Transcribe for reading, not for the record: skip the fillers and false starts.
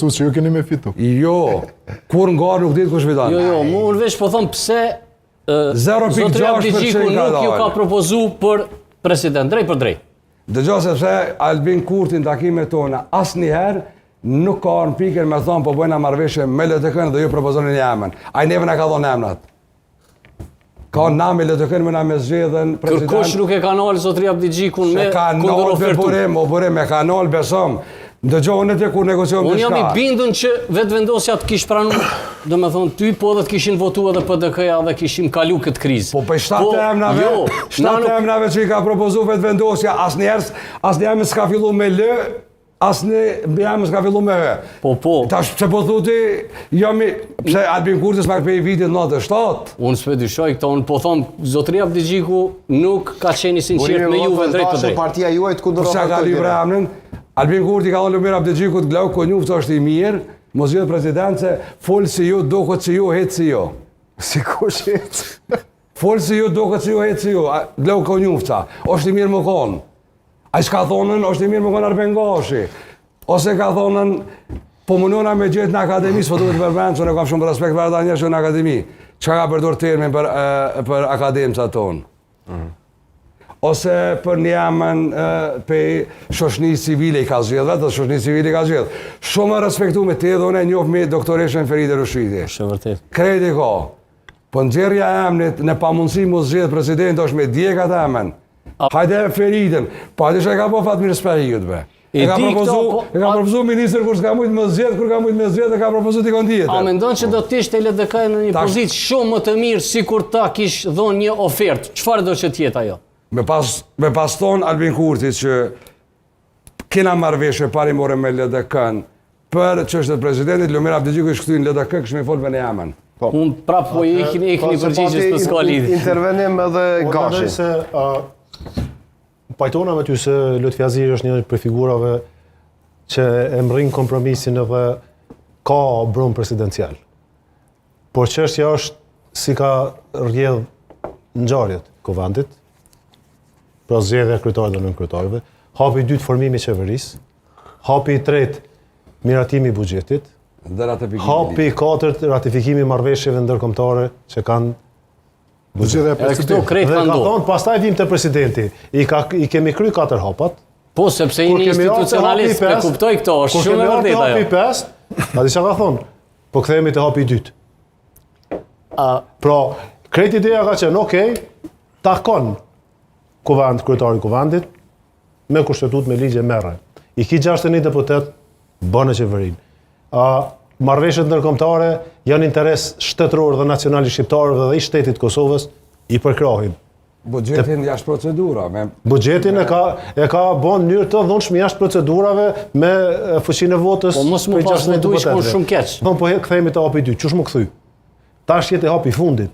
besu që ju keni me fitu. Jo, kur ngarë nuk ditë kush fiton. Jo, unë veç po thëmë pse zotëri Abdigjiku nuk ju ka propozu për president, drejt për drejt. Dëgjo sepse Albin Kurti në takimet tona asnjëherë nuk ka në pikën me thonë po bëjna marrëveshje me LTK-n dhe ju propozonin emën. Ai neve na ka dhënë emrat. Ka nami LTK-n me na me zgjedhën president. Kërkush nuk e kanal zotëri Abdigjikun me kundër ofertu. Me kanal besom. Dëgjohën e te kur negocion unë jam i bindun që vetë vendosja të kish pranu, do me thonë ty po dhe të kishin votu edhe PDK-ja dhe kishim kalu këtë krizë. Po për 7 emnave që i ka propozu vetë vendosja, asnjëherë më s'ka fillu me lë, asnjëherë më s'ka fillu me hë. Po. Tash pse po thuti, pse Albin Kurti s'ma për vitit 97? Unë s'pe dyshoj këta, unë po thonë, zotëria Abdigjiku nuk ka qeni sinqert me juve drejt për drejt. Partia juaj të kundër ofertoj. Albin Kurti ka thonë Lumir Abdigjikut, Glau Konjuftë është i mirë, mos jetë president se folë si ju, doket si ju, hetë si ju. Si kush hetë? Folë si ju, doket si ju, hetë si ju. Glau Konjuftë, është i mirë më konë. A i s'ka thonën, është i mirë më konë Arbengashi. Ose ka thonën, po munona me gjithë në akademi, s'po duhet të përmenë, që ne kam shumë respekt për ata njerëz në akademi. Çka ka përdur termin për akademcat tonë? Ose për një emën për shoshni civile i ka zgjedhë, vetë shoshni civile i ka zgjedhë. Shumë respektu me te dhe unë e njohë me doktoreshën Feride Rushidi. Shumë vërtet. Kredi ka. Po nxjerrja e emnit në pamundësi mu zgjedhë president është me djekat emën. Hajde Feridën, po hajde që e ka po Fatmir Spahijut be. E ka propozu ministër kur s'ka mujtë më zgjedhë, kur ka mujtë më zgjedhë, e ka propozu t'i tjetër. A mendon që do t'ishte LDK në një pozitë shumë më të mirë si kur ta kish dhonë një ofertë? Çfarë do që t'jetë ajo? Me pas thonë Albin Kurti që kena marrëveshje pari more me LDK-n për çështjet e presidentit, Lumir Abdigjiku ishte këtu në LDK, kishte më folë me emën. Unë prapë po ikni përgjigjes për s'ka lidhje. Intervenim edhe Gashi. Pajtona me ty se Lutfi Aziri është një për figurave që e mrin kompromisin edhe ka brum presidencial. Por çështja është si ka rrjedh ngjarjet kuvendit, pra zgjedhja e kryetarëve dhe nënkryetarëve, hapi i dytë formimi i qeverisë, hapi i tretë miratimi i buxhetit, hapi i katërt ratifikimi i marrëveshjeve ndërkombëtare që kanë buxhetin e presidentit. Dhe ka thonë, pastaj vim te presidenti, i kemi kry 4 hapat. Po, sepse jeni institucionalist, e kuptoj këto, është shumë e vërtetë ajo. Kur kemi hapi 5, a di çka ka thonë? Po kthehemi te hapi i dytë. Pra, krejt ideja ka qenë, okej, takon kuvend, kryetari i kuvendit, me kushtetut, me ligje, merre. I ki 61 deputet, bënë qeverinë. Marrëveshjet ndërkombëtare janë interes shtetëror dhe nacional i shqiptarëve dhe i shtetit Kosovës, i përkrahin. Buxhetin jashtë procedura. Buxhetin e ka bën mënyrë të dhunshme jashtë procedurave me fuqinë e votës. Po mos më pas votu ishte shumë keq. Po kthehemi te hapi i dytë. Çush më kthy? Tash jetë hapi i fundit.